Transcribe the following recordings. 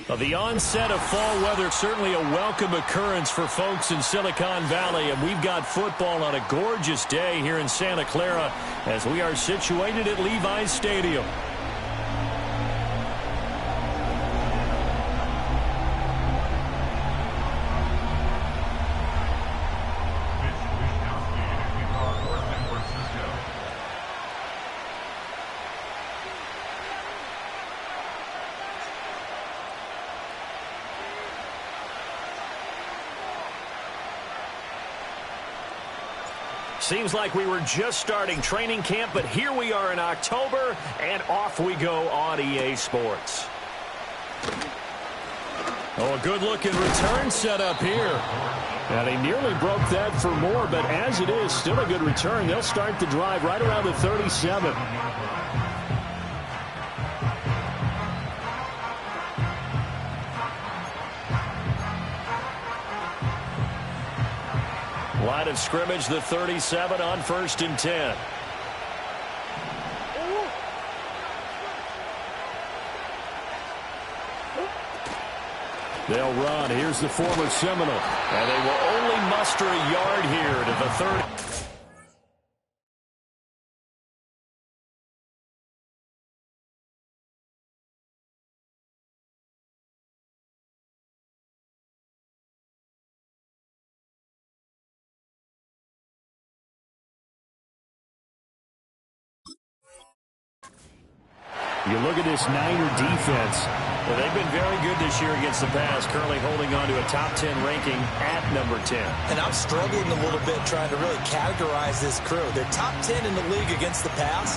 Well, the onset of fall weather, certainly a welcome occurrence for folks in Silicon Valley, and we've got football on a gorgeous day here in Santa Clara as we are situated at Levi's Stadium. Seems like we were just starting training camp, but here we are in October, and off we go on EA Sports. Oh, a good-looking return set up here. And he nearly broke that for more, but as it is, still a good return. They'll start the drive right around the 37. Line of scrimmage, the 37 on 1st and 10. They'll run. Here's the former Seminole. And they will only muster a yard here to the 30. You look at this Niner defense. Well, they've been very good this year against the pass, currently holding on to a top 10 ranking at number 10. And I'm struggling a little bit trying to really categorize this crew. They're top 10 in the league against the pass,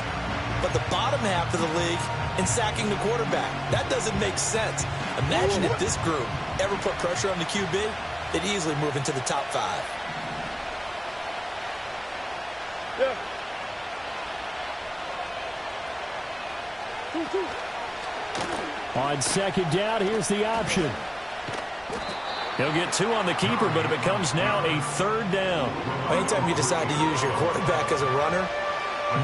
but the bottom half of the league in sacking the quarterback. That doesn't make sense. Imagine if this group ever put pressure on the QB, they'd easily move into the top 5. Yeah. On 2nd down, here's the option. He'll get 2 on the keeper, but it becomes now a 3rd down. Anytime you decide to use your quarterback as a runner,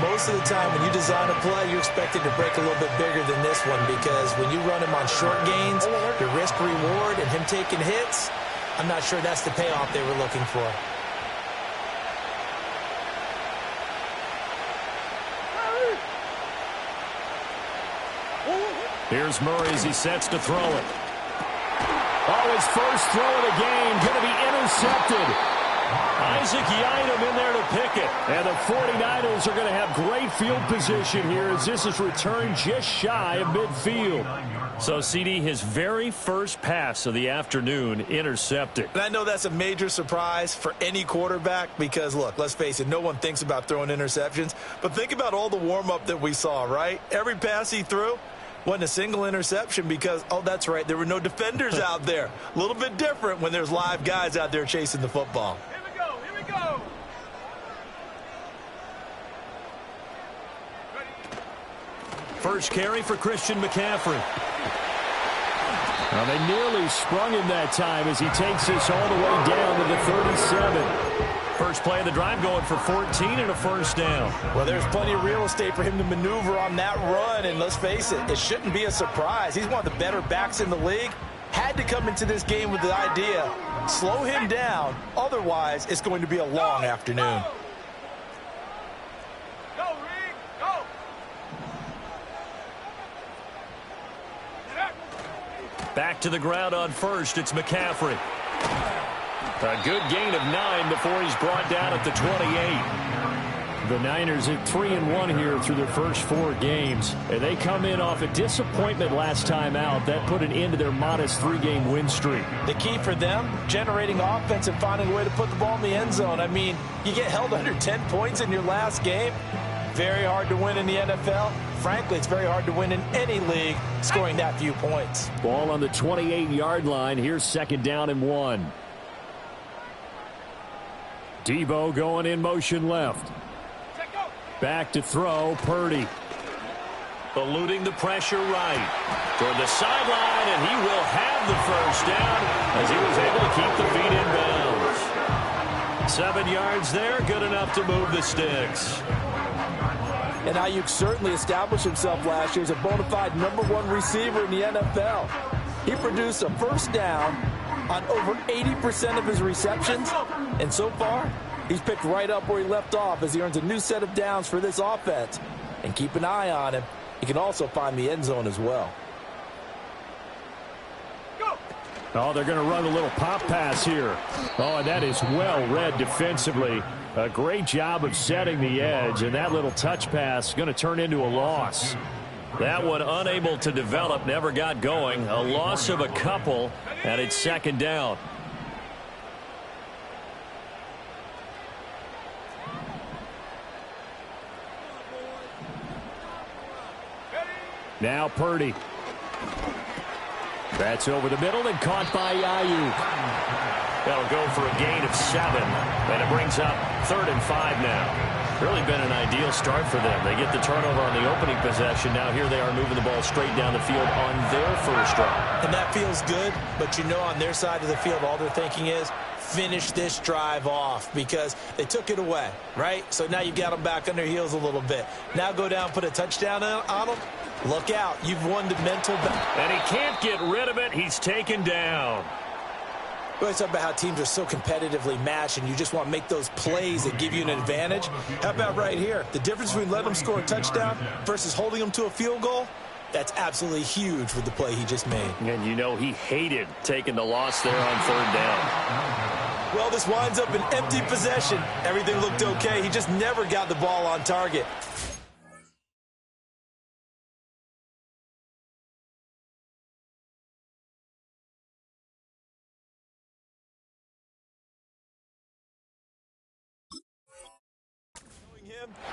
most of the time when you design a play, you're expected to break a little bit bigger than this one, because when you run him on short gains, your risk-reward and him taking hits, I'm not sure that's the payoff they were looking for. Here's Murray as he sets to throw it. Oh, his first throw of the game going to be intercepted. Isaac Yiadom in there to pick it. And the 49ers are going to have great field position here as this is returned just shy of midfield. So, CD, his very first pass of the afternoon intercepted. And I know that's a major surprise for any quarterback because, look, let's face it, no one thinks about throwing interceptions. But think about all the warm-up that we saw, right? Every pass he threw wasn't a single interception because, oh, that's right, there were no defenders out there. A little bit different when there's live guys out there chasing the football. Here we go, here we go. First carry for Christian McCaffrey. Well, they nearly sprung him that time as he takes this all the way down to the 37. First play of the drive going for 14 and a 1st down. Well, there's plenty of real estate for him to maneuver on that run, and let's face it, it shouldn't be a surprise. He's one of the better backs in the league. Had to come into this game with the idea, slow him down, otherwise it's going to be a long afternoon. Go, Reed, go. Back to the ground on first, it's McCaffrey. A good gain of 9 before he's brought down at the 28. The Niners at 3-1 here through their first 4 games. And they come in off a disappointment last time out. That put an end to their modest 3-game win streak. The key for them, generating offense and finding a way to put the ball in the end zone. I mean, you get held under 10 points in your last game. Very hard to win in the NFL. Frankly, it's very hard to win in any league scoring that few points. Ball on the 28-yard line. Here's 2nd down and 1. Debo going in motion left. Back to throw, Purdy. Eluding the pressure right. Toward the sideline, and he will have the first down as he was able to keep the feet in bounds. 7 yards there, good enough to move the sticks. And Ayuk certainly established himself last year as a bona fide #1 receiver in the NFL. He produced a first down on over 80% of his receptions, and so far, he's picked right up where he left off as he earns a new set of downs for this offense. And keep an eye on him. He can also find the end zone as well. Oh, they're going to run a little pop pass here. Oh, and that is well read defensively. A great job of setting the edge, and that little touch pass is going to turn into a loss. That one unable to develop, never got going. A loss of a couple, and it's second down. Now Purdy. That's over the middle and caught by Ayuk. That'll go for a gain of 7. And it brings up 3rd and 5 now. Really been an ideal start for them. They get the turnover on the opening possession. Now here they are moving the ball straight down the field on their first drive. And that feels good, but you know on their side of the field all they're thinking is finish this drive off because they took it away, right? So now you got them back on their heels a little bit. Now go down, put a touchdown on them. Look out. You've won the mental battle. And he can't get rid of it. He's taken down. We always talk about how teams are so competitively matched and you just want to make those plays that give you an advantage. How about right here? The difference between letting them score a touchdown versus holding them to a field goal, that's absolutely huge with the play he just made. And you know he hated taking the loss there on 3rd down. Well, this winds up an empty possession. Everything looked okay. He just never got the ball on target.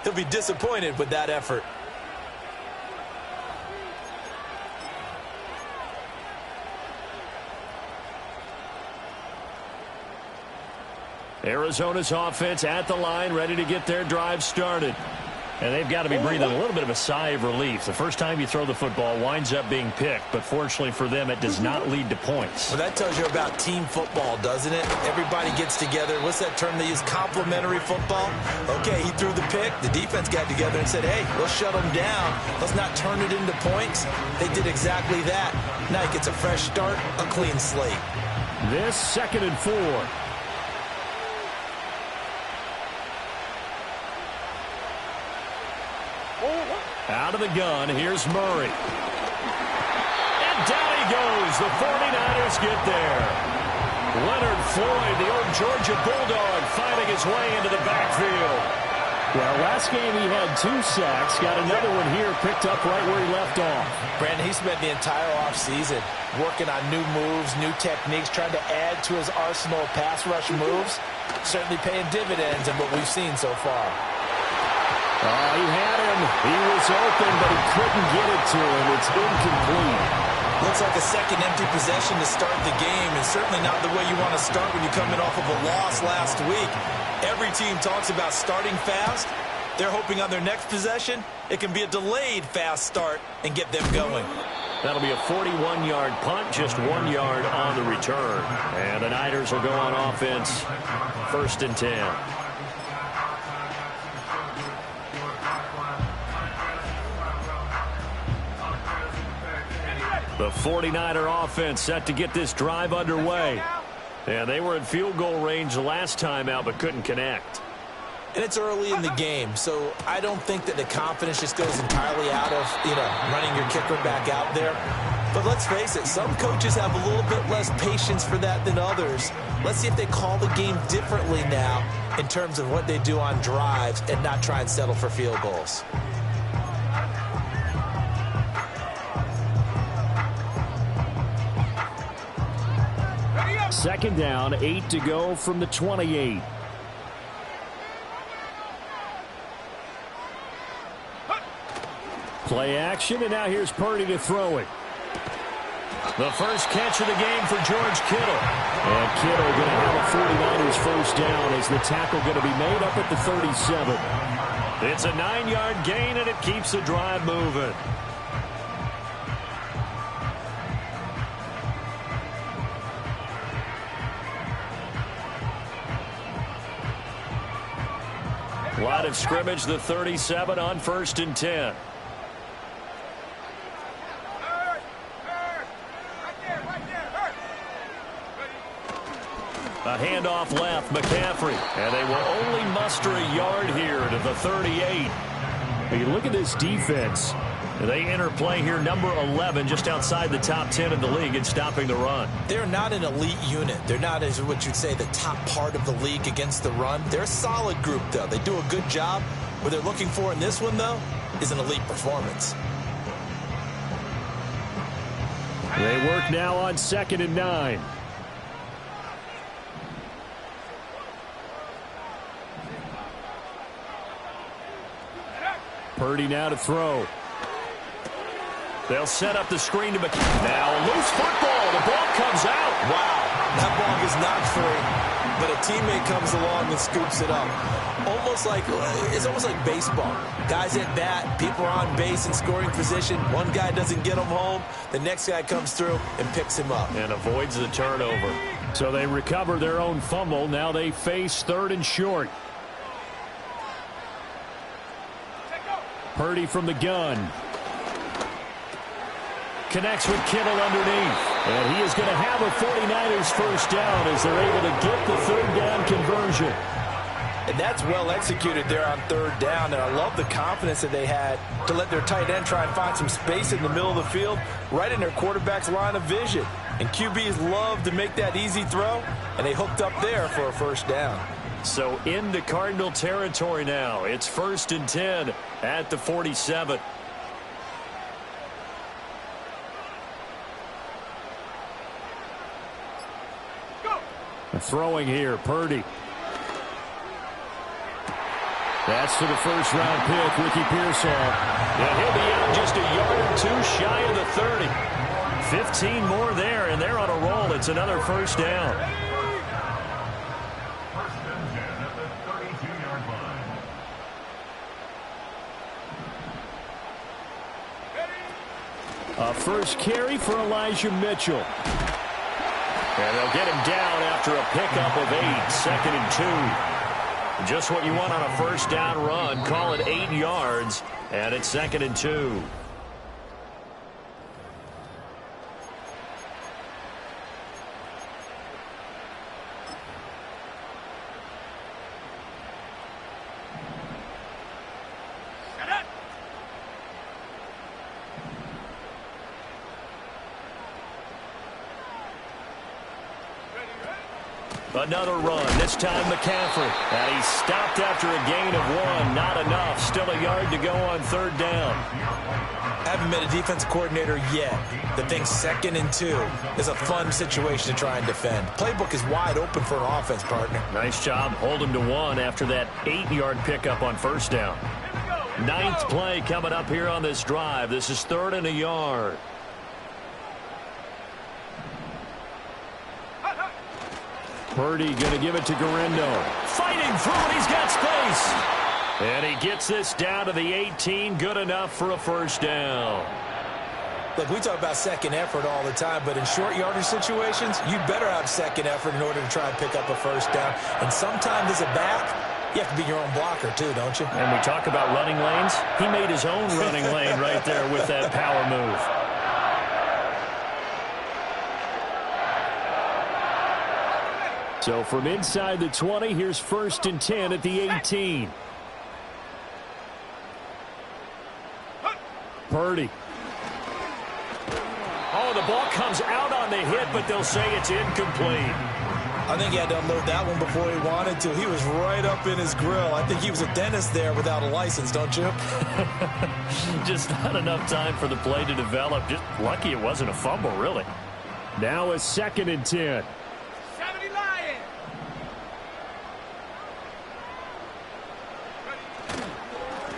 He'll be disappointed with that effort. Arizona's offense at the line, ready to get their drive started. And they've got to be breathing a little bit of a sigh of relief. The first time you throw the football winds up being picked, but fortunately for them, it does not lead to points. Well, that tells you about team football, doesn't it? Everybody gets together. What's that term they use? Complementary football? Okay, he threw the pick. The defense got together and said, hey, let's shut them down. Let's not turn it into points. They did exactly that. Now he gets a fresh start, a clean slate. This 2nd and 4. Out of the gun, here's Murray. And down he goes. The 49ers get there. Leonard Floyd, the old Georgia Bulldog, finding his way into the backfield. Well, last game he had 2 sacks. Got another one here, picked up right where he left off. Brandon, he spent the entire offseason working on new moves, new techniques, trying to add to his arsenal of pass rush moves. Certainly paying dividends in what we've seen so far. Oh, he had him. He was open, but he couldn't get it to him. It's incomplete. Looks like a second empty possession to start the game, and certainly not the way you want to start when you're coming off of a loss last week. Every team talks about starting fast. They're hoping on their next possession, it can be a delayed fast start and get them going. That'll be a 41-yard punt, just 1 yard on the return. And the Niners will go on offense, 1st and 10. The 49er offense set to get this drive underway. And they were in field goal range last time out, but couldn't connect. And it's early in the game, so I don't think that the confidence just goes entirely out of, running your kicker back out there. But let's face it, some coaches have a little bit less patience for that than others. Let's see if they call the game differently now in terms of what they do on drives and not try and settle for field goals. Second down, 8 to go from the 28. Play action, and now here's Purdy to throw it. The first catch of the game for George Kittle. And Kittle going to have a 49ers first down as the tackle going to be made up at the 37. It's a 9-yard gain, and it keeps the drive moving. Line of scrimmage, the 37 on 1st and 10. A handoff left, McCaffrey. And they will only muster a yard here to the 38. You look at this defense. They enter play here, number 11, just outside the top 10 in the league in stopping the run. They're not an elite unit. They're not, as what you'd say, the top part of the league against the run. They're a solid group, though. They do a good job. What they're looking for in this one, though, is an elite performance. They work now on 2nd and 9. Purdy now to throw. They'll set up the screen to McCaffrey. Now a loose football. The ball comes out. Wow, that ball is not free, but a teammate comes along and scoops it up. It's almost like baseball. Guys at bat, people are on base in scoring position. One guy doesn't get him home. The next guy comes through and picks him up. And avoids the turnover. So they recover their own fumble. Now they face 3rd and short. Purdy from the gun. Connects with Kittle underneath. And he is going to have a 49ers first down as they're able to get the 3rd down conversion. And that's well executed there on 3rd down. And I love the confidence that they had to let their tight end try and find some space in the middle of the field, right in their quarterback's line of vision. And QBs love to make that easy throw, and they hooked up there for a first down. So into Cardinal territory now. It's 1st and 10 at the 47. Throwing here, Purdy. That's for the first-round pick, Ricky Pearsall. And he'll be out just a yard or two shy of the 30. 15 more there, and they're on a roll. It's another first down. A first carry for Elijah Mitchell. And they'll get him down after a pickup of 8, 2nd and 2. Just what you want on a first down run. Call it 8 yards, and it's 2nd and 2. Another run, this time McCaffrey. And he's stopped after a gain of 1. Not enough. Still a yard to go on 3rd down. Haven't met a defense coordinator yet that thinks 2nd and 2 is a fun situation to try and defend. Playbook is wide open for an offense, partner. Nice job. Hold him to 1 after that 8-yard pickup on first down. 9th play coming up here on this drive. This is 3rd and a yard. Purdy going to give it to Guerrero. Fighting through it. He's got space. And he gets this down to the 18. Good enough for a first down. Look, we talk about second effort all the time, but in short yardage situations, you better have second effort in order to try and pick up a first down. And sometimes as a back, you have to be your own blocker too, don't you? And we talk about running lanes. He made his own running lane right there with that power move. So from inside the 20, here's 1st and 10 at the 18. Purdy. Oh, the ball comes out on the hit, but they'll say it's incomplete. I think he had to unload that one before he wanted to. He was right up in his grill. I think he was a dentist there without a license, don't you? Just not enough time for the play to develop. Just lucky it wasn't a fumble, really. Now a 2nd and 10.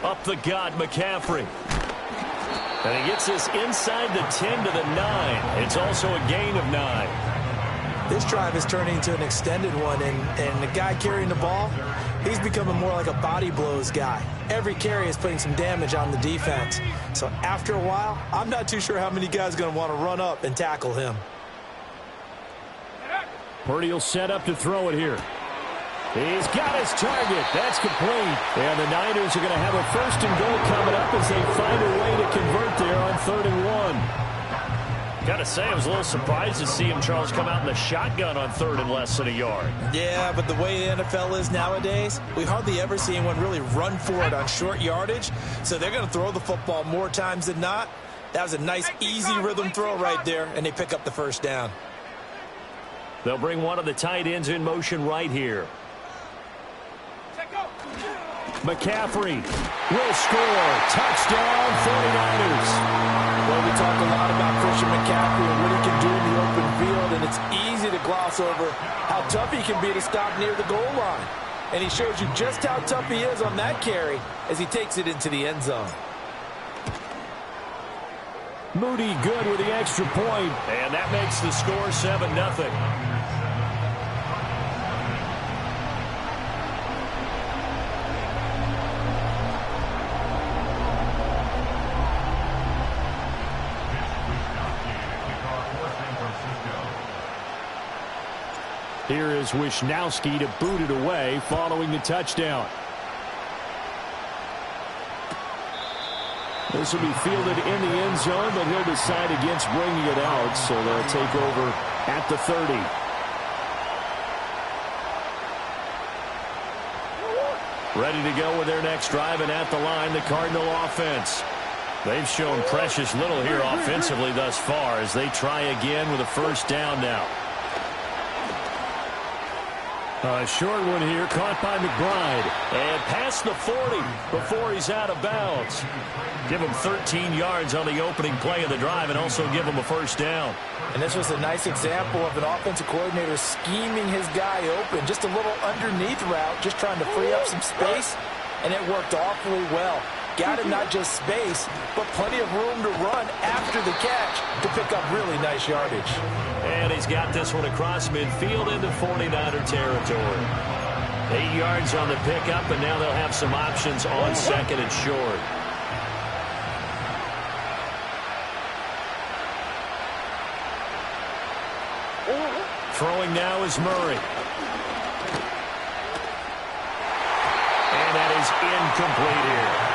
Up the gut, McCaffrey. And he gets this inside the 10 to the 9. It's also a gain of 9. This drive is turning into an extended one, and the guy carrying the ball, he's becoming more like a body blows guy. Every carry is putting some damage on the defense. So after a while, I'm not too sure how many guys are going to want to run up and tackle him. Purdy will set up to throw it here. He's got his target. That's complete. And the Niners are going to have a 1st and goal coming up as they find a way to convert there on 3rd and 1. Got to say, I was a little surprised to see him, Charles, come out in the shotgun on 3rd and less than a yard. Yeah, but the way the NFL is nowadays, we hardly ever see anyone really run for it on short yardage. So they're going to throw the football more times than not. That was a nice, easy rhythm throw right there, and they pick up the 1st down. They'll bring one of the tight ends in motion right here. McCaffrey will score. Touchdown, 49ers. Well, we talk a lot about Christian McCaffrey and what he can do in the open field, and it's easy to gloss over how tough he can be to stop near the goal line. And he shows you just how tough he is on that carry as he takes it into the end zone. Moody good with the extra point. And that makes the score 7-0. Here is Wisnowski to boot it away following the touchdown. This will be fielded in the end zone, but he'll decide against bringing it out, so they'll take over at the 30. Ready to go with their next drive, and at the line, the Cardinal offense. They've shown precious little here offensively thus far as they try again with a 1st down now. A short one here, caught by McBride. And past the 40 before he's out of bounds. Give him 13 yards on the opening play of the drive and also give him a 1st down. And this was a nice example of an offensive coordinator scheming his guy open. Just a little underneath route, just trying to free up some space, and it worked awfully well. Got him not just space, but plenty of room to run after the catch to pick up really nice yardage. And he's got this one across midfield into 49er territory. 8 yards on the pickup, and now they'll have some options on 2nd and short. Throwing now is Murray. And that is incomplete here.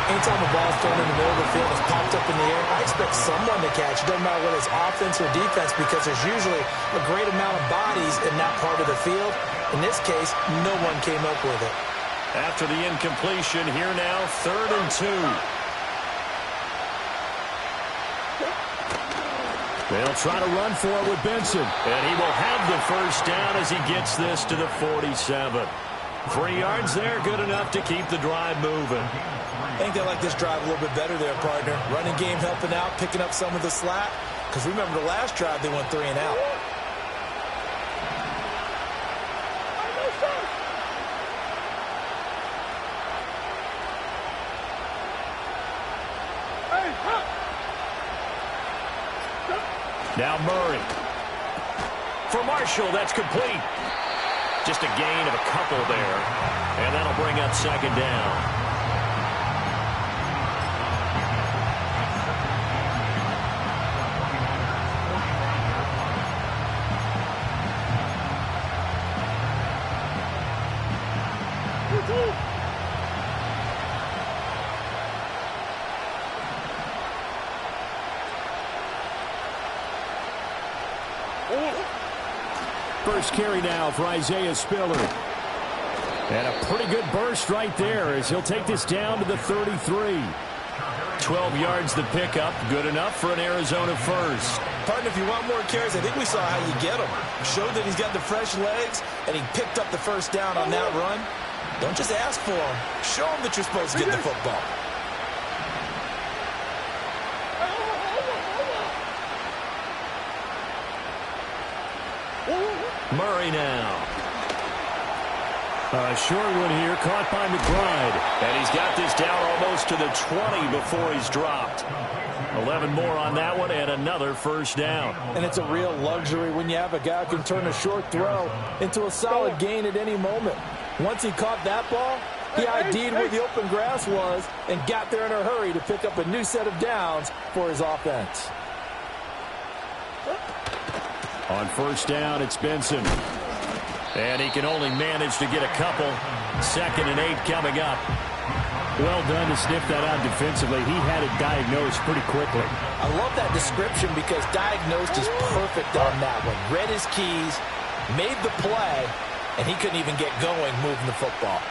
Anytime the ball's thrown in the middle of the field, it's popped up in the air, I expect someone to catch. It doesn't matter whether it's offense or defense because there's usually a great amount of bodies in that part of the field. In this case, no one came up with it. After the incompletion, here now, 3rd and 2. They'll try to run for it with Benson. And he will have the 1st down as he gets this to the 47. 3 yards there, good enough to keep the drive moving. I think they like this drive a little bit better there, partner. Running game helping out, picking up some of the slack. Because remember the last drive, they went 3 and out. Now Murray. For Marshall, that's complete. Just a gain of a couple there. And that'll bring up 2nd down. First carry now for Isaiah Spiller. And a pretty good burst right there as he'll take this down to the 33. 12 yards to pick up. Good enough for an Arizona 1st. Partner, if you want more carries, I think we saw how you get him. Showed that he's got the fresh legs, and he picked up the 1st down on that run. Don't just ask for him. Show him that you're supposed to get the football. Murray now. A short one here, caught by McBride. And he's got this down almost to the 20 before he's dropped. 11 more on that one and another 1st down. And it's a real luxury when you have a guy who can turn a short throw into a solid gain at any moment. Once he caught that ball, he ID'd where the open grass was and got there in a hurry to pick up a new set of downs for his offense. On 1st down, it's Benson. And he can only manage to get a couple. 2nd and 8 coming up. Well done to sniff that out defensively. He had it diagnosed pretty quickly. I love that description because diagnosed is perfect on that one. Read his keys, made the play, and he couldn't even get going moving the football.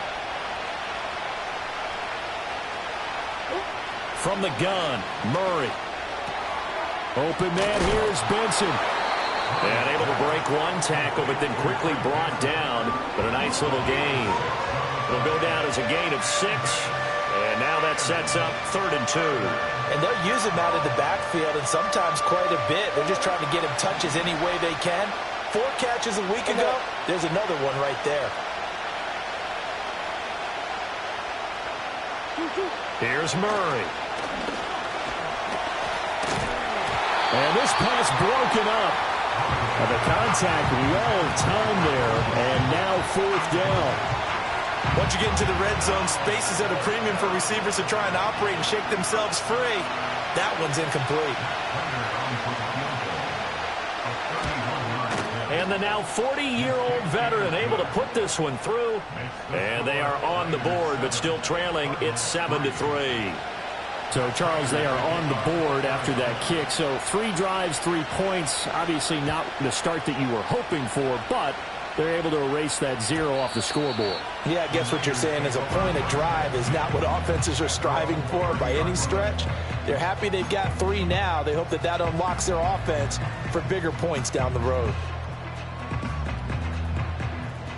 From the gun, Murray. Open man here is Benson. And able to break one tackle, but then quickly brought down. But a nice little gain. It'll go down as a gain of 6. And now that sets up 3rd and 2. And they'll use him out of the backfield, and sometimes quite a bit. They're just trying to get him touches any way they can. 4 catches a week ago. There's another one right there. Here's Murray. And this pass broken up. And the contact well timed there. And now 4th down. Once you get into the red zone, space is at a premium for receivers to try and operate and shake themselves free. That one's incomplete. And the now 40-year-old veteran able to put this one through. And they are on the board, but still trailing. It's 7-3. So, Charles, they are on the board after that kick. So 3 drives, 3 points. Obviously not the start that you were hoping for, but they're able to erase that 0 off the scoreboard. Yeah, I guess what you're saying is a point a drive is not what offenses are striving for by any stretch. They're happy they've got 3 now. They hope that that unlocks their offense for bigger points down the road.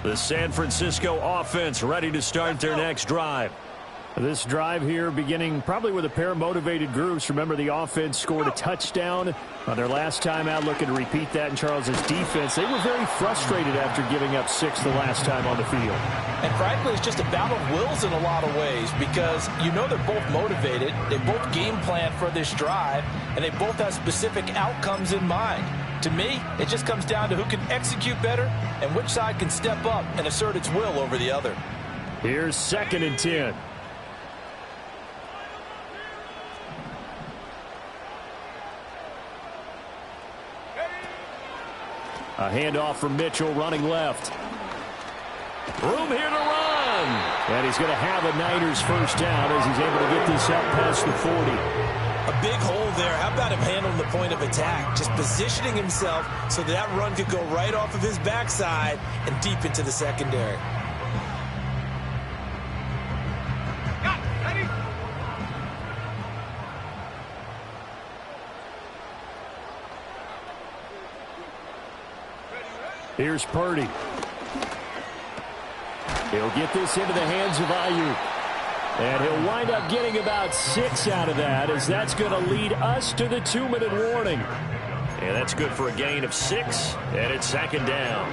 The San Francisco offense ready to start their next drive. This drive here beginning probably with a pair of motivated groups. Remember, the offense scored a touchdown on their last time out, looking to repeat that in Charles's defense. They were very frustrated after giving up 6 the last time on the field. And frankly, it's just a battle of wills in a lot of ways because you know they're both motivated. They both game plan for this drive, and they both have specific outcomes in mind. To me, it just comes down to who can execute better and which side can step up and assert its will over the other. Here's 2nd and 10. A handoff from Mitchell running left. Room here to run. And he's going to have a Niners first down as he's able to get this up past the 40. A big hole there. How about him handling the point of attack? Just positioning himself so that run could go right off of his backside and deep into the secondary. Here's Purdy. He'll get this into the hands of Ayuk. And he'll wind up getting about 6 out of that, as that's going to lead us to the 2-minute warning. And that's good for a gain of 6, and it's 2nd down.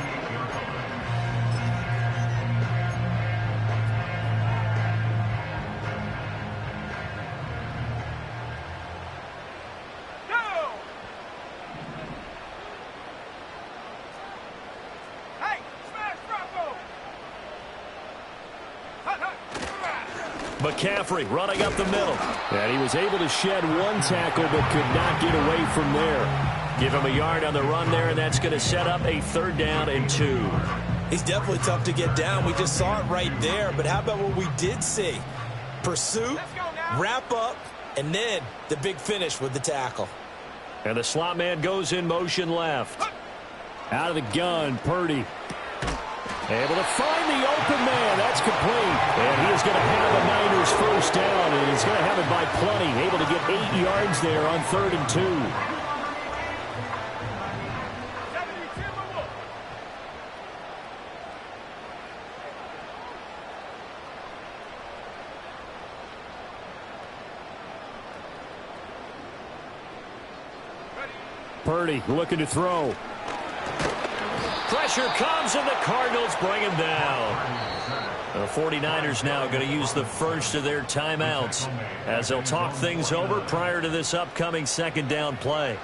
McCaffrey running up the middle. And he was able to shed 1 tackle but could not get away from there. Give him a yard on the run there, and that's going to set up a 3rd down and 2. He's definitely tough to get down. We just saw it right there. But how about what we did see? Pursuit, wrap up, and then the big finish with the tackle. And the slot man goes in motion left. Out of the gun, Purdy. Able to find the open man. That's complete. And he is going to have a Niners first down, and he's going to have it by plenty. Able to get 8 yards there on 3rd and 2. Purdy looking to throw. Pressure comes, and the Cardinals bring him down. The 49ers now going to use the first of their timeouts as they'll talk things over prior to this upcoming 2nd down play.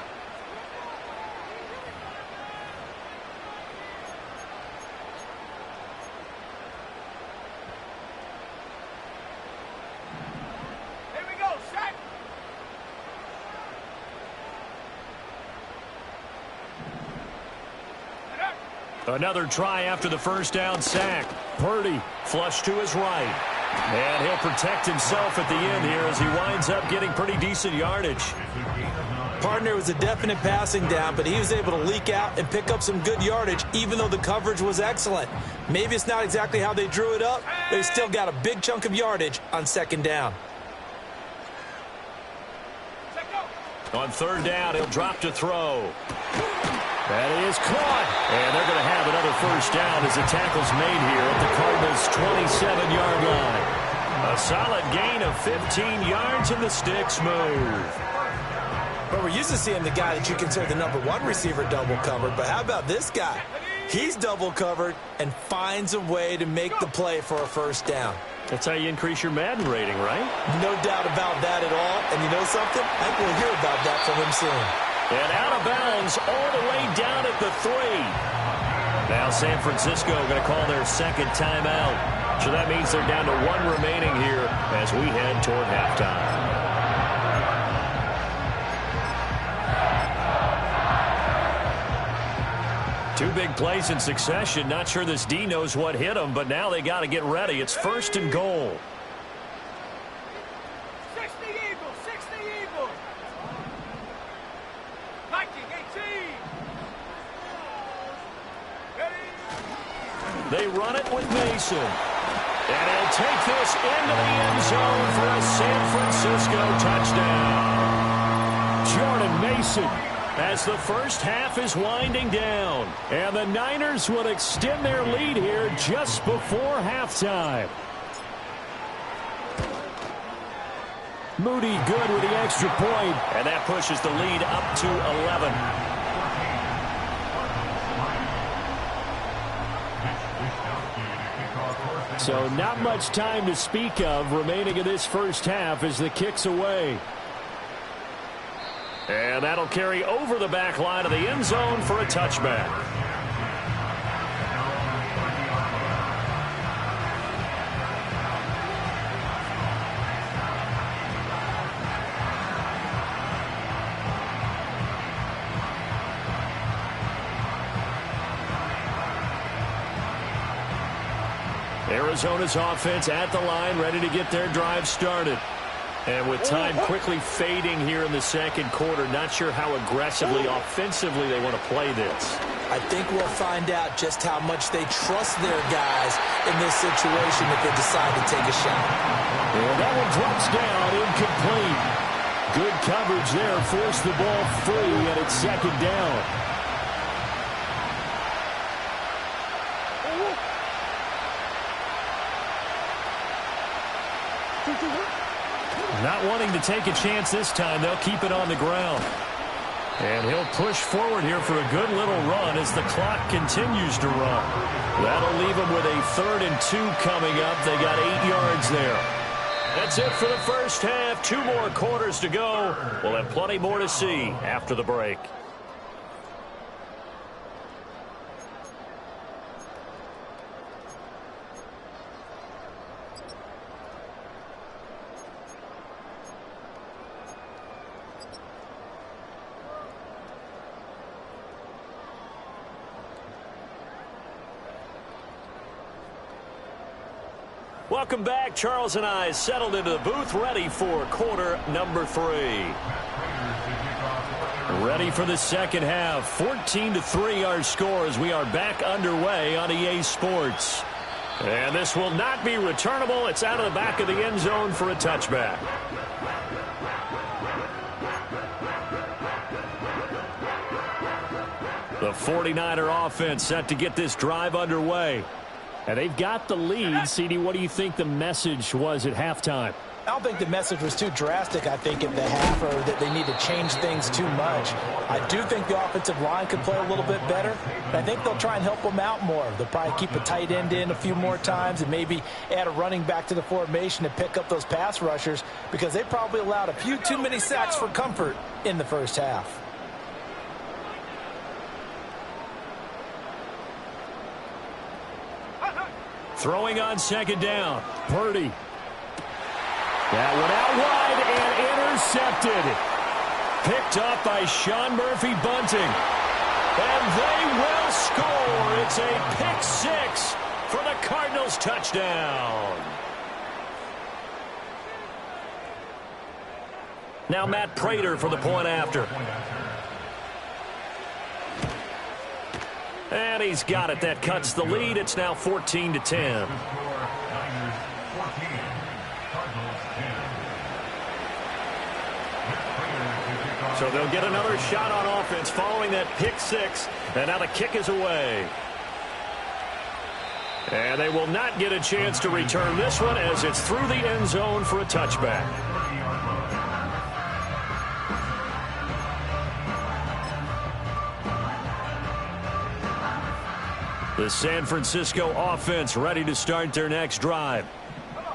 Here we go, set. Another try after the first down sack. Purdy flush to his right. And he'll protect himself at the end here as he winds up getting pretty decent yardage. Partner was a definite passing down, but he was able to leak out and pick up some good yardage, even though the coverage was excellent. Maybe it's not exactly how they drew it up, but he still got a big chunk of yardage on second down. On third down, he'll drop to throw. That is caught. And they're going to have another first down as the tackle's made here at the Cardinals' 27-yard line. A solid gain of 15 yards and the sticks move. But we're used to seeing the guy that you consider the number one receiver double covered. But how about this guy? He's double covered and finds a way to make the play for a first down. That's how you increase your Madden rating, right? No doubt about that at all. And you know something? I think we'll hear about that from him soon. And out of bounds all the way down at the 3. Now San Francisco going to call their second timeout. So that means they're down to 1 remaining here as we head toward halftime. Two big plays in succession. Not sure this D knows what hit him, but now they got to get ready. It's first and goal. 60 Eagles, 60 Eagles. 1918. Ready? They run it with Mason. And he'll take this into the end zone for a San Francisco touchdown. Jordan Mason, as the first half is winding down. And the Niners will extend their lead here just before halftime. Moody good with the extra point. And that pushes the lead up to 11. So not much time to speak of remaining in this first half as the kick's away. And that'll carry over the back line of the end zone for a touchback. Arizona's offense at the line, ready to get their drive started. And with time quickly fading here in the second quarter, not sure how aggressively, offensively they want to play this. I think we'll find out just how much they trust their guys in this situation if they decide to take a shot. And that one drops down, incomplete. Good coverage there, forced the ball free, and it's second down. Not wanting to take a chance this time, they'll keep it on the ground. And he'll push forward here for a good little run as the clock continues to run. That'll leave him with a 3rd and 2 coming up. They got 8 yards there. That's it for the first half. 2 more quarters to go. We'll have plenty more to see after the break. Welcome back. Charles and I settled into the booth, ready for quarter number 3. Ready for the second half. 14-3 our score as we are back underway on EA Sports. And this will not be returnable. It's out of the back of the end zone for a touchback. The 49er offense set to get this drive underway. And they've got the lead. CD, what do you think the message was at halftime? I don't think the message was too drastic, I think, at the half, or that they need to change things too much. I do think the offensive line could play a little bit better. And I think they'll try and help them out more. They'll probably keep a tight end in a few more times and maybe add a running back to the formation to pick up those pass rushers, because they probably allowed a few too many sacks for comfort in the first half. Throwing on second down. Purdy. That one out wide and intercepted. Picked up by Sean Murphy-Bunting. And they will score. It's a pick six for the Cardinals touchdown. Now Matt Prater for the point after. And he's got it. That cuts the lead. It's now 14-10. So they'll get another shot on offense following that pick six. And now the kick is away. And they will not get a chance to return this one as it's through the end zone for a touchback. The San Francisco offense ready to start their next drive.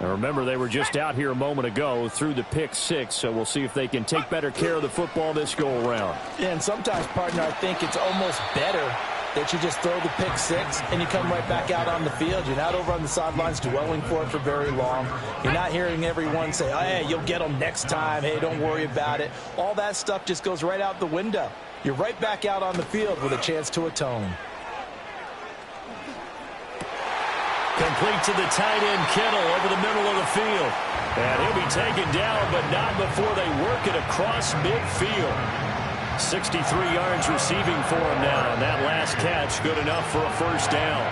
Now remember, they were just out here a moment ago through the pick six, so we'll see if they can take better care of the football this go-around. Yeah, and sometimes, partner, I think it's almost better that you just throw the pick six and you come right back out on the field. You're not over on the sidelines dwelling for it for very long. You're not hearing everyone say, oh, hey, you'll get them next time. Hey, don't worry about it. All that stuff just goes right out the window. You're right back out on the field with a chance to atone. Complete to the tight end, Kittle, over the middle of the field. And he'll be taken down, but not before they work it across midfield. 63 yards receiving for him now, and that last catch good enough for a first down.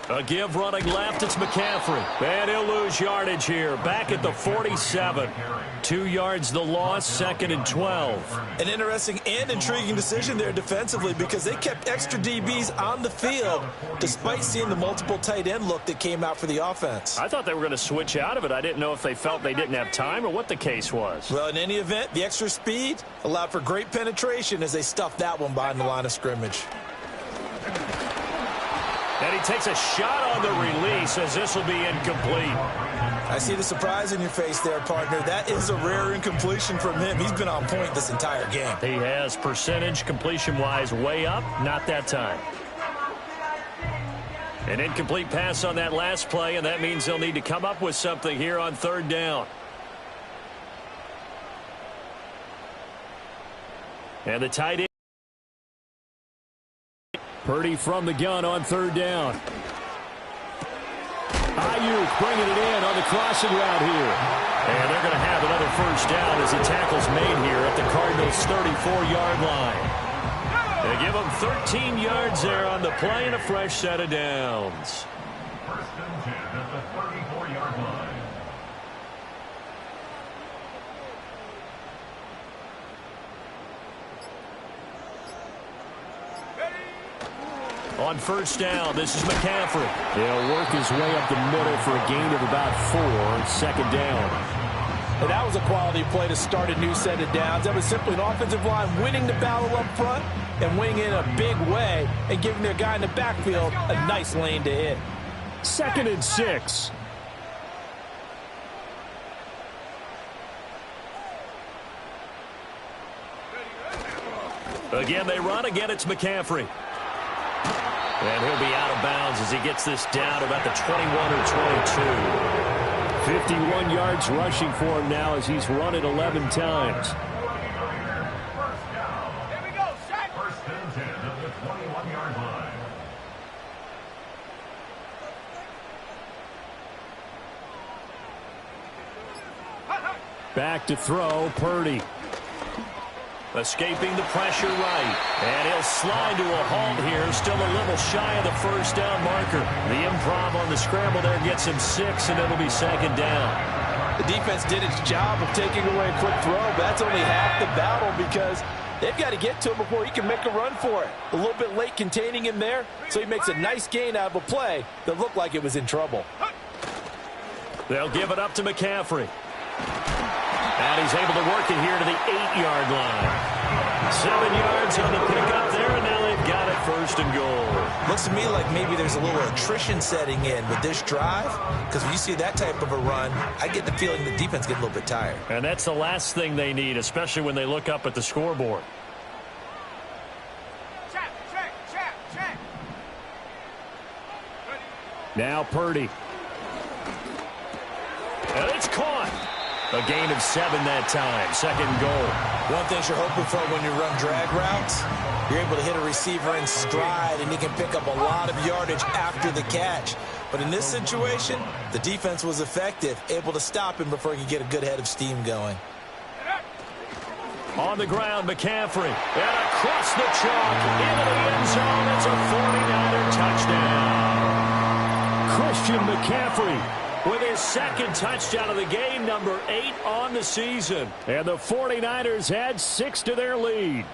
A give running left, it's McCaffrey. And he'll lose yardage here. Back at the 47. 2 yards the loss, 2nd and 12. An interesting and intriguing decision there defensively because they kept extra DBs on the field despite seeing the multiple tight end look that came out for the offense. I thought they were going to switch out of it. I didn't know if they felt they didn't have time or what the case was. Well, in any event, the extra speed allowed for great penetration as they stuffed that one behind the line of scrimmage. And he takes a shot on the release as this will be incomplete. I see the surprise in your face there, partner. That is a rare incompletion from him. He's been on point this entire game. He has percentage completion-wise way up, not that time. An incomplete pass on that last play, and that means they'll need to come up with something here on 3rd down. And the tight end. Purdy from the gun on 3rd down. Ayuk bringing it in on the crossing route here. And they're going to have another first down as the tackle's made here at the Cardinals' 34-yard line. They give them 13 yards there on the play and a fresh set of downs. 1st and 10 at the 34-yard line. On 1st down, this is McCaffrey. He'll work his way up the middle for a gain of about 4. 2nd down. And that was a quality play to start a new set of downs. That was simply an offensive line winning the battle up front and winning in a big way and giving their guy in the backfield a nice lane to hit. 2nd and 6. Again, they run. Again, it's McCaffrey. And he'll be out of bounds as he gets this down about the 21 or 22. 51 yards rushing for him now as he's run it 11 times. Here we go, sack. 1st and 10 at the 21-yard line. Back to throw, Purdy. Escaping the pressure right. And he'll slide to a halt here. Still a little shy of the first down marker. The improv on the scramble there gets him 6, and it'll be 2nd down. The defense did its job of taking away a quick throw, but that's only half the battle because they've got to get to him before he can make a run for it. A little bit late containing him there, so he makes a nice gain out of a play that looked like it was in trouble. They'll give it up to McCaffrey. And he's able to work it here to the 8-yard line. 7 yards on the pickup there, and now they've got it first and goal. Looks to me like maybe there's a little attrition setting in with this drive, because when you see that type of a run, I get the feeling the defense gets a little bit tired. And that's the last thing they need, especially when they look up at the scoreboard. Check, check, check, check. Now Purdy. And it's caught. A gain of 7 that time. Second goal. One thing you're hoping for when you run drag routes, you're able to hit a receiver in stride, and he can pick up a lot of yardage after the catch. But in this situation, the defense was effective, able to stop him before he could get a good head of steam going. On the ground, McCaffrey. And across the chalk into the end zone. It's a 49er touchdown. Christian McCaffrey With his second touchdown of the game, number 8 on the season. And the 49ers add 6 to their lead.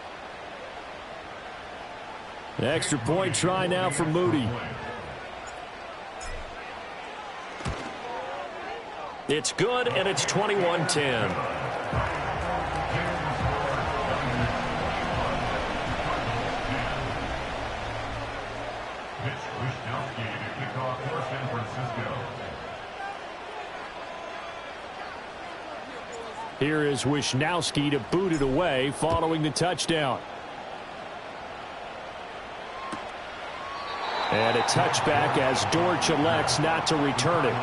An extra point try now for Moody. It's good, and it's 21-10. Here is Wisnowski to boot it away following the touchdown. And a touchback as Dortch elects not to return it.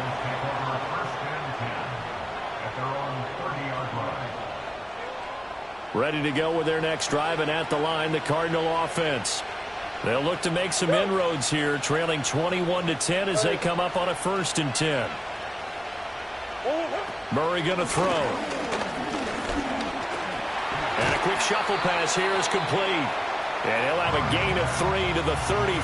Ready to go with their next drive, and at the line, the Cardinal offense. They'll look to make some inroads here, trailing 21-10 as they come up on a 1st and 10. Murray going to throw. And a quick shuffle pass here is complete. And he'll have a gain of 3 to the 33.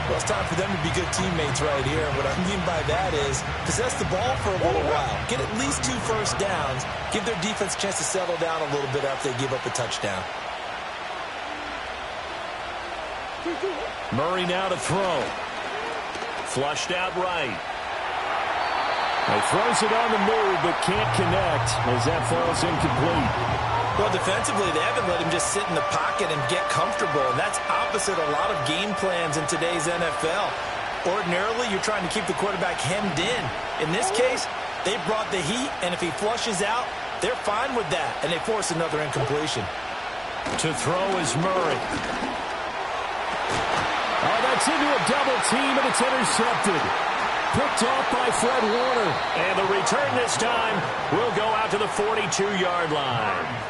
Well, it's time for them to be good teammates right here. What I mean by that is possess the ball for a little while. Get at least 2 first downs. Give their defense a chance to settle down a little bit after they give up a touchdown. Murray now to throw. Flushed out right. He throws it on the move but can't connect as that falls incomplete. Well, defensively, they haven't let him just sit in the pocket and get comfortable, and that's opposite a lot of game plans in today's NFL. Ordinarily, you're trying to keep the quarterback hemmed in. In this case, they brought the heat, and if he flushes out, they're fine with that, and they force another incompletion. To throw is Murray. Oh, that's into a double team, and it's intercepted. Picked off by Fred Warner. And the return this time will go out to the 42-yard line.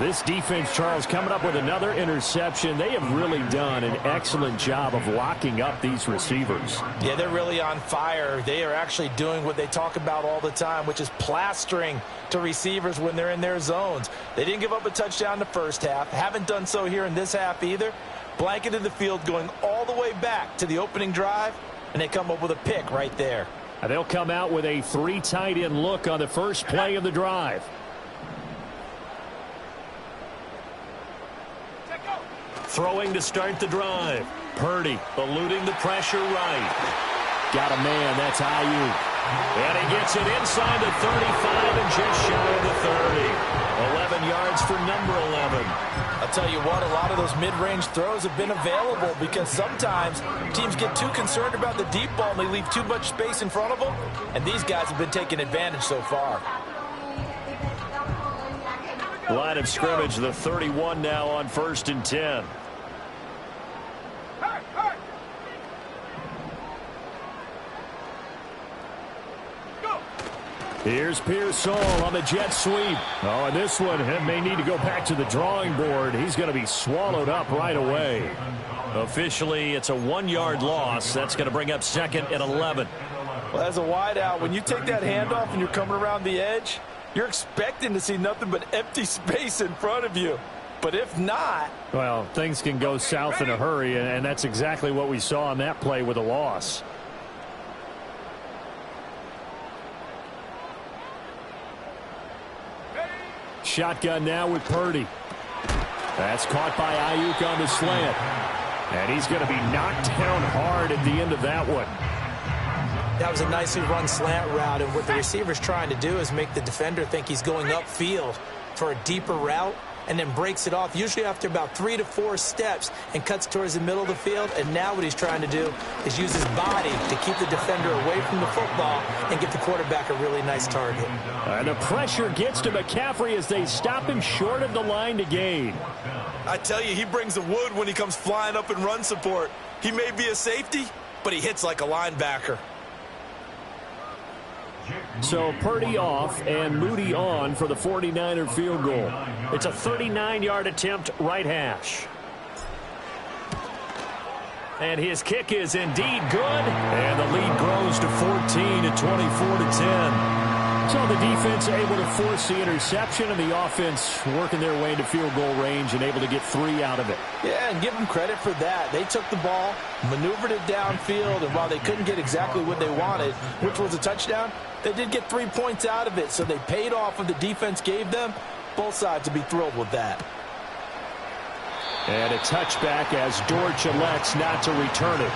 This defense, Charles, coming up with another interception. They have really done an excellent job of locking up these receivers. Yeah, they're really on fire. They are actually doing what they talk about all the time, which is plastering to receivers when they're in their zones. They didn't give up a touchdown in the first half. Haven't done so here in this half either. Blanketed the field going all the way back to the opening drive, and they come up with a pick right there. And they'll come out with a 3 tight end look on the first play of the drive. Throwing to start the drive. Purdy eluding the pressure right. Got a man. That's Ayuk. And he gets it inside the 35 and just shy of the 30. 11 yards for number 11. I'll tell you what, a lot of those mid-range throws have been available because sometimes teams get too concerned about the deep ball and they leave too much space in front of them, and these guys have been taking advantage so far. Line of scrimmage, the 31 now on 1st and 10. Here's Pearsall on the jet sweep. Oh, and this one may need to go back to the drawing board. He's going to be swallowed up right away. Officially, it's a 1-yard loss. That's going to bring up 2nd and 11. Well, as a wideout, when you take that handoff and you're coming around the edge, you're expecting to see nothing but empty space in front of you. But if not... Well, things can go south in a hurry, and that's exactly what we saw on that play with a loss. Shotgun now with Purdy. That's caught by Ayuk on the slant. And he's going to be knocked down hard at the end of that one. That was a nicely run slant route, and what the receiver's trying to do is make the defender think he's going upfield for a deeper route. and then breaks it off, usually after about 3 to 4 steps, and cuts towards the middle of the field. And now what he's trying to do is use his body to keep the defender away from the football and get the quarterback a really nice target. And the pressure gets to McCaffrey as they stop him short of the line to gain. I tell you, he brings the wood when he comes flying up in run support. He may be a safety, but he hits like a linebacker. So Purdy off and Moody on for the 49er field goal. It's a 39-yard attempt, right hash. And his kick is indeed good. And the lead grows to 14 at 24-10. So the defense able to force the interception, and the offense working their way into field goal range and able to get 3 out of it. Yeah, and give them credit for that. They took the ball, maneuvered it downfield, and while they couldn't get exactly what they wanted, which was a touchdown, they did get 3 points out of it. So they paid off what the defense gave them. Both sides will be thrilled with that. And a touchback as Dortch elects not to return it.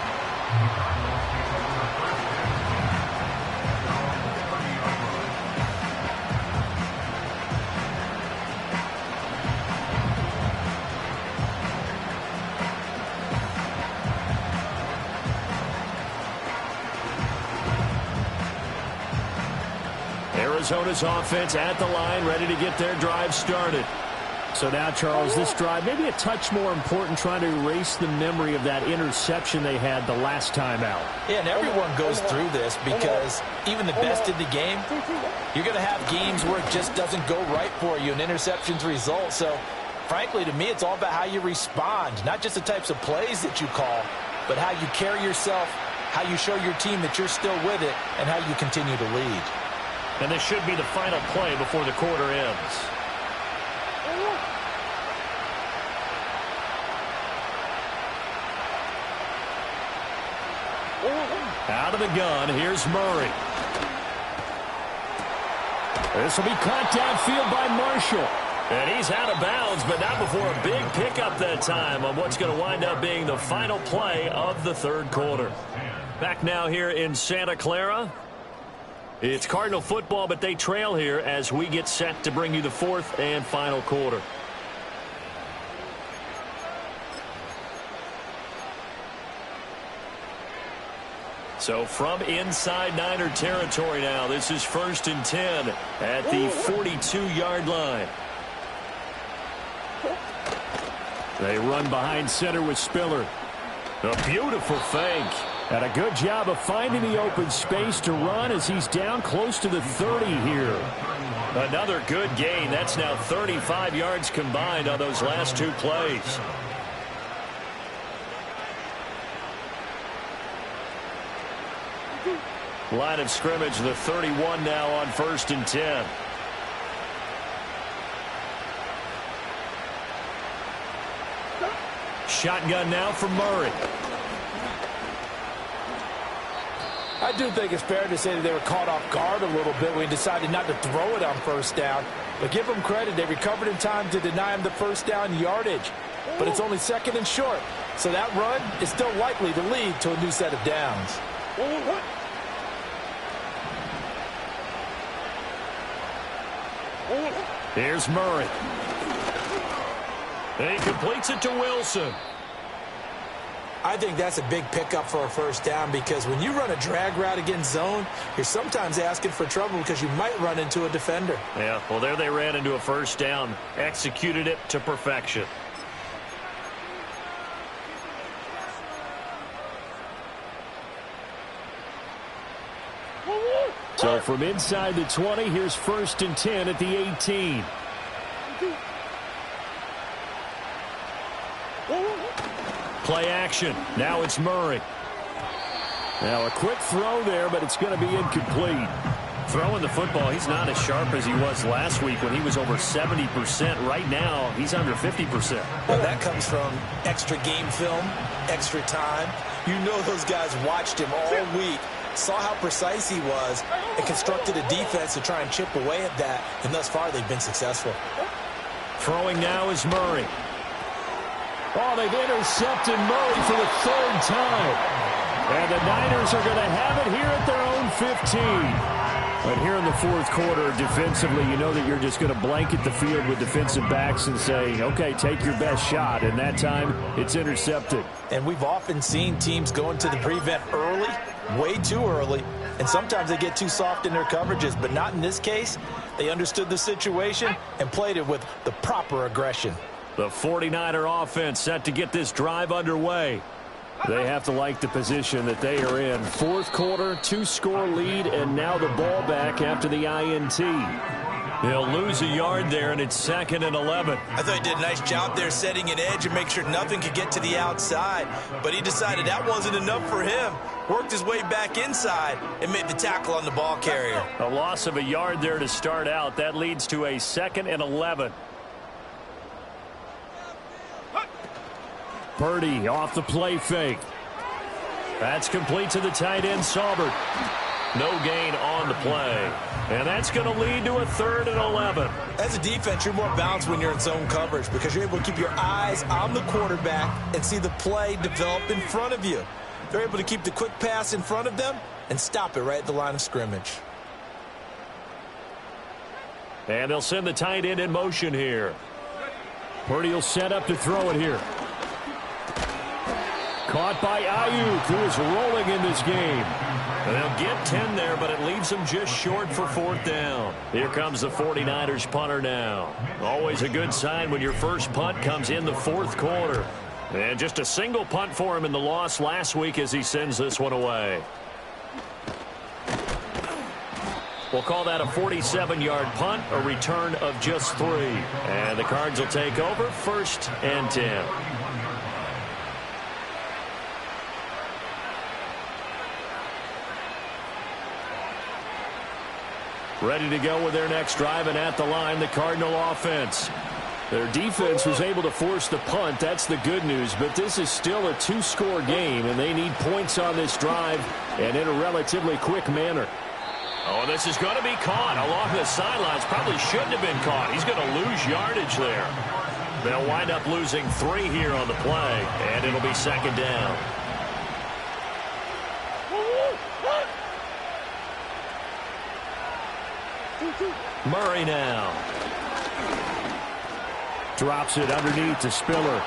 Arizona's offense at the line, ready to get their drive started. So now, Charles, this drive maybe a touch more important, trying to erase the memory of that interception they had the last time out. Yeah, and everyone goes through this because even the best in the game, you're going to have games where it just doesn't go right for you, and interceptions result. So, frankly, to me, it's all about how you respond, not just the types of plays that you call, but how you carry yourself, how you show your team that you're still with it, and how you continue to lead. And this should be the final play before the quarter ends. Out of the gun, here's Murray. This will be caught downfield by Marshall. And he's out of bounds, but not before a big pickup that time on what's going to wind up being the final play of the third quarter. Back now here in Santa Clara. It's Cardinal football, but they trail here as we get set to bring you the fourth and final quarter. So from inside Niner territory now, this is 1st and 10 at the 42-yard line. They run behind center with Spiller. A beautiful fake. And a good job of finding the open space to run as he's down close to the 30 here. Another good gain. That's now 35 yards combined on those last 2 plays. Line of scrimmage, the 31 now on 1st and 10. Shotgun now for Murray. I do think it's fair to say that they were caught off guard a little bit when he decided not to throw it on 1st down. But give them credit, they recovered in time to deny him the 1st down yardage. But it's only 2nd and short, so that run is still likely to lead to a new set of downs. Here's Murray. And he completes it to Wilson. I think that's a big pickup for a 1st down because when you run a drag route against zone, you're sometimes asking for trouble because you might run into a defender. Yeah, well, there they ran into a 1st down. Executed it to perfection. So from inside the 20, here's 1st and 10 at the 18. Play action. Now it's Murray. Now a quick throw there, but it's going to be incomplete. Throwing the football, he's not as sharp as he was last week when he was over 70%. Right now, he's under 50%. Well, that comes from extra game film, extra time. You know those guys watched him all week, saw how precise he was, and constructed a defense to try and chip away at that, and thus far they've been successful. Throwing now is Murray. Oh, they've intercepted Murray for the 3rd time. And the Niners are going to have it here at their own 15. But here in the fourth quarter, defensively, you know that you're just going to blanket the field with defensive backs and say, okay, take your best shot. And that time, it's intercepted. And we've often seen teams go into the prevent early, way too early, and sometimes they get too soft in their coverages. But not in this case. They understood the situation and played it with the proper aggression. The 49er offense set to get this drive underway. They have to like the position that they are in. Fourth quarter, 2-score lead, and now the ball back after the INT. They'll lose a yard there, and it's 2nd and 11. I thought he did a nice job there setting an edge and make sure nothing could get to the outside. But he decided that wasn't enough for him. Worked his way back inside and made the tackle on the ball carrier. A loss of a yard there to start out. That leads to a 2nd and 11. Purdy off the play fake. That's complete to the tight end, Saubert. No gain on the play. And that's going to lead to a 3rd and 11. As a defense, you're more balanced when you're in zone coverage because you're able to keep your eyes on the quarterback and see the play develop in front of you. They're able to keep the quick pass in front of them and stop it right at the line of scrimmage. And they'll send the tight end in motion here. Purdy will set up to throw it here. Caught by Ayuk, who is rolling in this game. And they'll get 10 there, but it leaves them just short for 4th down. Here comes the 49ers punter now. Always a good sign when your first punt comes in the fourth quarter. And just a single punt for him in the loss last week as he sends this one away. We'll call that a 47-yard punt, a return of just 3. And the Cards will take over 1st and 10. Ready to go with their next drive, and at the line, the Cardinal offense. Their defense was able to force the punt. That's the good news, but this is still a 2-score game, and they need points on this drive and in a relatively quick manner. Oh, this is going to be caught along the sidelines. Probably shouldn't have been caught. He's going to lose yardage there. They'll wind up losing 3 here on the play, and it'll be 2nd down. Murray now. Drops it underneath to Spiller.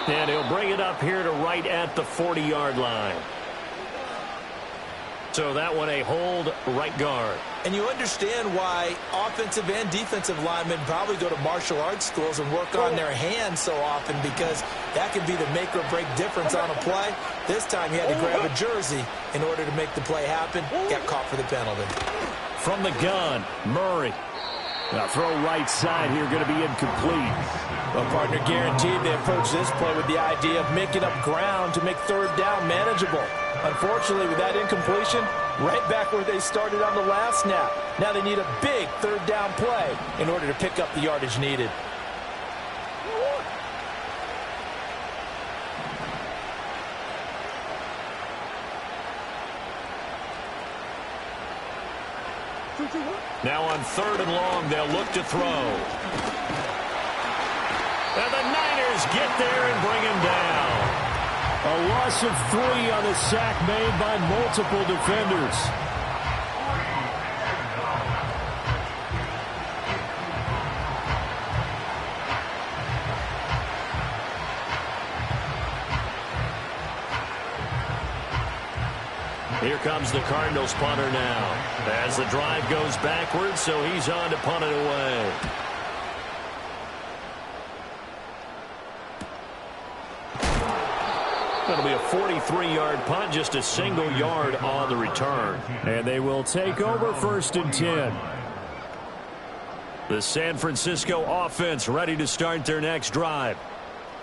And he'll bring it up here to right at the 40-yard line. So that one a hold right guard. And you understand why offensive and defensive linemen probably go to martial arts schools and work on their hands so often, because that can be the make or break difference on a play. This time he had to grab a jersey in order to make the play happen. Got caught for the penalty. From the gun, Murray. Now throw right side here, going to be incomplete. Well, partner, guaranteed they approach this play with the idea of making up ground to make 3rd down manageable. Unfortunately, with that incompletion, right back where they started on the last snap. Now they need a big 3rd down play in order to pick up the yardage needed. Now on 3rd and long, they'll look to throw. And the Niners get there and bring him down. A loss of 3 on a sack made by multiple defenders. Here comes the Cardinals punter now. As the drive goes backwards, so he's on to punt it away. That'll be a 43-yard punt, just a single yard on the return. And they will take over 1st and 10. The San Francisco offense ready to start their next drive.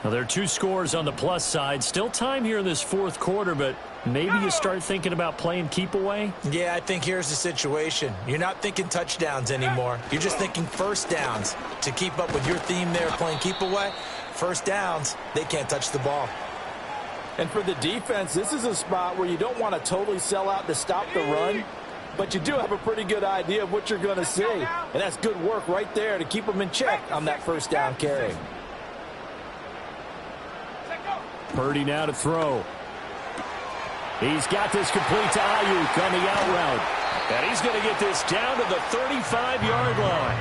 Now, there are 2 scores on the plus side. Still time here in this fourth quarter, but maybe you start thinking about playing keep away? Yeah, I think here's the situation. You're not thinking touchdowns anymore. You're just thinking 1st downs. To keep up with your theme there, playing keep away, 1st downs, they can't touch the ball. And for the defense, this is a spot where you don't want to totally sell out to stop the run, but you do have a pretty good idea of what you're going to see. And that's good work right there to keep them in check on that 1st down carry. Purdy now to throw. He's got this complete to Ayuk on the out route. And he's going to get this down to the 35-yard line.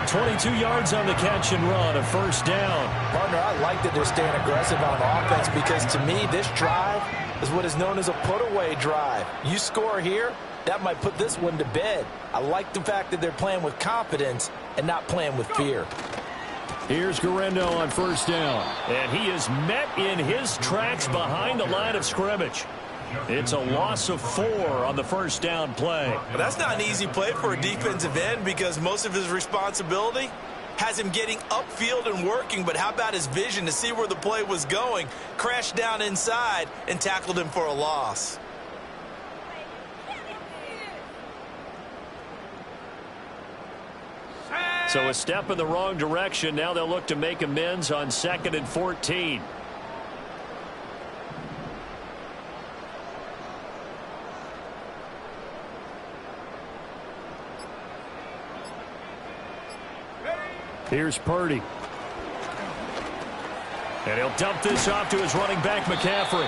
22 yards on the catch and run, a first down. Partner, I like that they're staying aggressive on offense because to me, this drive is what is known as a put-away drive. You score here, that might put this one to bed. I like the fact that they're playing with confidence and not playing with fear. Here's Guerrero on first down. And he is met in his tracks behind the line of scrimmage. It's a loss of 4 on the first down play. Well, that's not an easy play for a defensive end because most of his responsibility has him getting upfield and working, but how about his vision to see where the play was going, crashed down inside, and tackled him for a loss. So a step in the wrong direction. Now they'll look to make amends on 2nd and 14. Here's Purdy. And he'll dump this off to his running back, McCaffrey.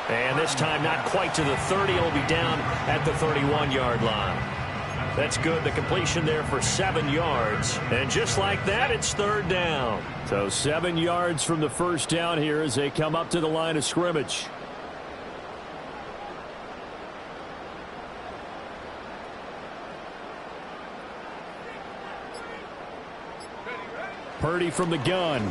And this time not quite to the 30. He'll be down at the 31-yard line. That's good. The completion there for 7 yards. And just like that, it's third down. So 7 yards from the first down here as they come up to the line of scrimmage. Purdy from the gun.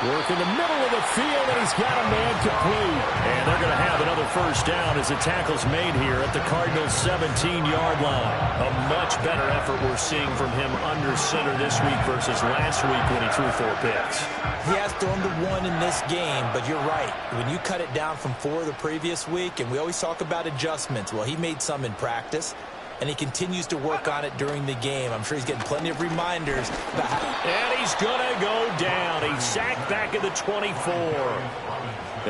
Work in the middle of the field, and he's got a man complete. And they're going to have another first down as the tackle's made here at the Cardinals' 17-yard line. A much better effort we're seeing from him under center this week versus last week when he threw 4 picks. He has thrown the 1 in this game, but you're right. When you cut it down from 4 the previous week, and we always talk about adjustments, well, he made some in practice, and he continues to work on it during the game. I'm sure he's getting plenty of reminders about how. And he's going to go down. He's sacked back at the 24.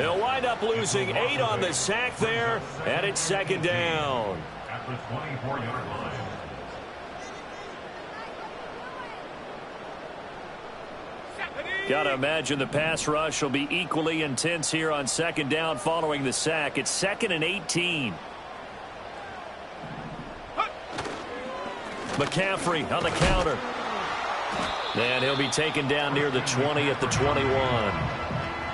He'll wind up losing 8 on the sack there, and it's 2nd down. At the 24-yard line. Got to imagine the pass rush will be equally intense here on 2nd down following the sack. It's 2nd and 18. McCaffrey on the counter. And he'll be taken down near the 20 at the 21.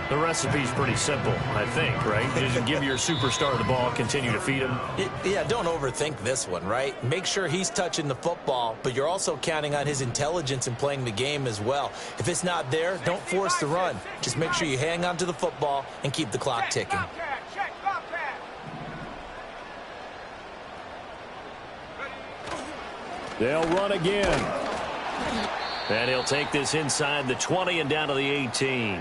The recipe's pretty simple, I think, right? Just give your superstar the ball, continue to feed him. Yeah, don't overthink this one, right? Make sure he's touching the football, but you're also counting on his intelligence in playing the game as well. If it's not there, don't force the run. Just make sure you hang on to the football and keep the clock ticking. They'll run again. And he'll take this inside the 20 and down to the 18.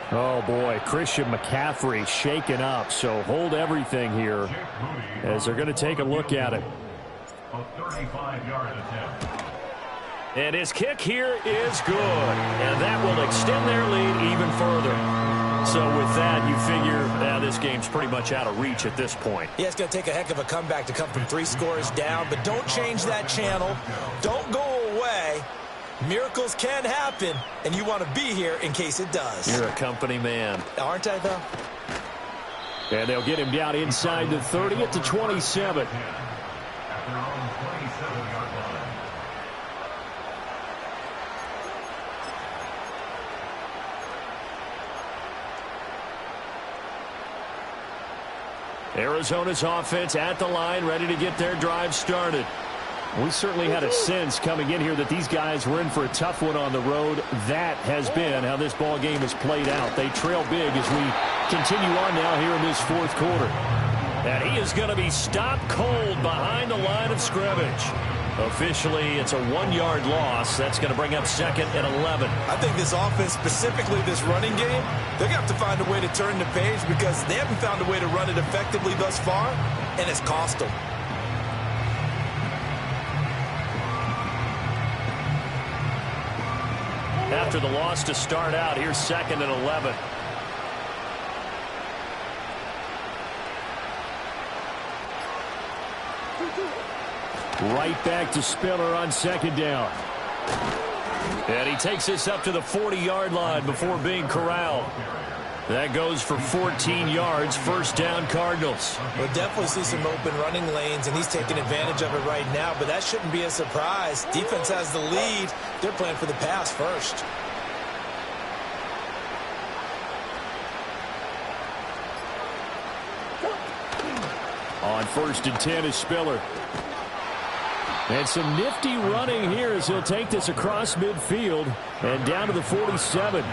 Oh, boy, Christian McCaffrey shaken up. So hold everything here as they're going to take a look at it. A 35-yard attempt. And his kick here is good. And that will extend their lead even further. So with that, you figure this game's pretty much out of reach at this point. Yeah, it's going to take a heck of a comeback to come from 3 scores down, but don't change that channel. Don't go away. Miracles can happen, and you want to be here in case it does. You're a company man. Aren't I, though? And they'll get him down inside the 30 at the 27. At their own 27-yard line. Arizona's offense at the line, ready to get their drive started. We certainly had a sense coming in here that these guys were in for a tough one on the road. That has been how this ball game has played out. They trail big as we continue on now here in this 4th quarter. And he is going to be stopped cold behind the line of scrimmage. Officially, it's a 1-yard loss. That's going to bring up 2nd and 11. I think this offense, specifically this running game, they're going to have to find a way to turn the page because they haven't found a way to run it effectively thus far, and it's cost them. After the loss to start out, here's 2nd and 11. Right back to Spiller on 2nd down. And he takes this up to the 40-yard line before being corralled. That goes for 14 yards, first down Cardinals. We'll definitely see some open running lanes, and he's taking advantage of it right now, but that shouldn't be a surprise. Defense has the lead. They're playing for the pass first. On 1st and 10 is Spiller. And some nifty running here as he'll take this across midfield and down to the 47.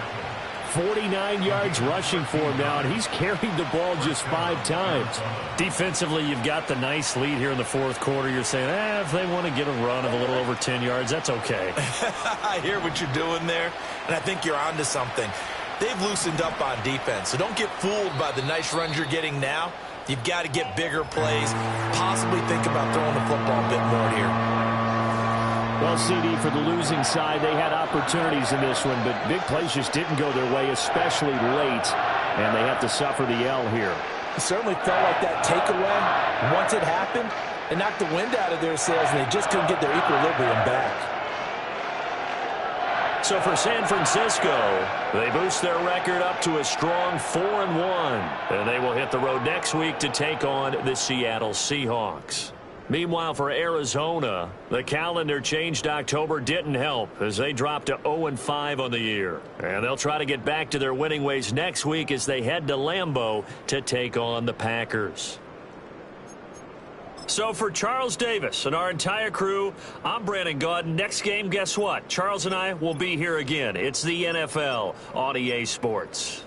49 yards rushing for him now, and he's carried the ball just 5 times. Defensively, you've got the nice lead here in the fourth quarter. You're saying, if they want to get a run of a little over 10 yards, that's okay. I hear what you're doing there, and I think you're onto something. They've loosened up on defense, so don't get fooled by the nice runs you're getting now. You've got to get bigger plays, possibly think about throwing the football a bit more here. Well, CD, for the losing side, they had opportunities in this one, but big plays just didn't go their way, especially late, and they have to suffer the L here. It certainly felt like that takeaway, once it happened, it knocked the wind out of their sails, and they just couldn't get their equilibrium back. So for San Francisco, they boost their record up to a strong 4-1, and they will hit the road next week to take on the Seattle Seahawks. Meanwhile, for Arizona, the calendar changed. October didn't help as they dropped to 0-5 on the year. And they'll try to get back to their winning ways next week as they head to Lambeau to take on the Packers. So for Charles Davis and our entire crew, I'm Brandon Gaudin. Next game, guess what? Charles and I will be here again. It's the NFL on EA Sports.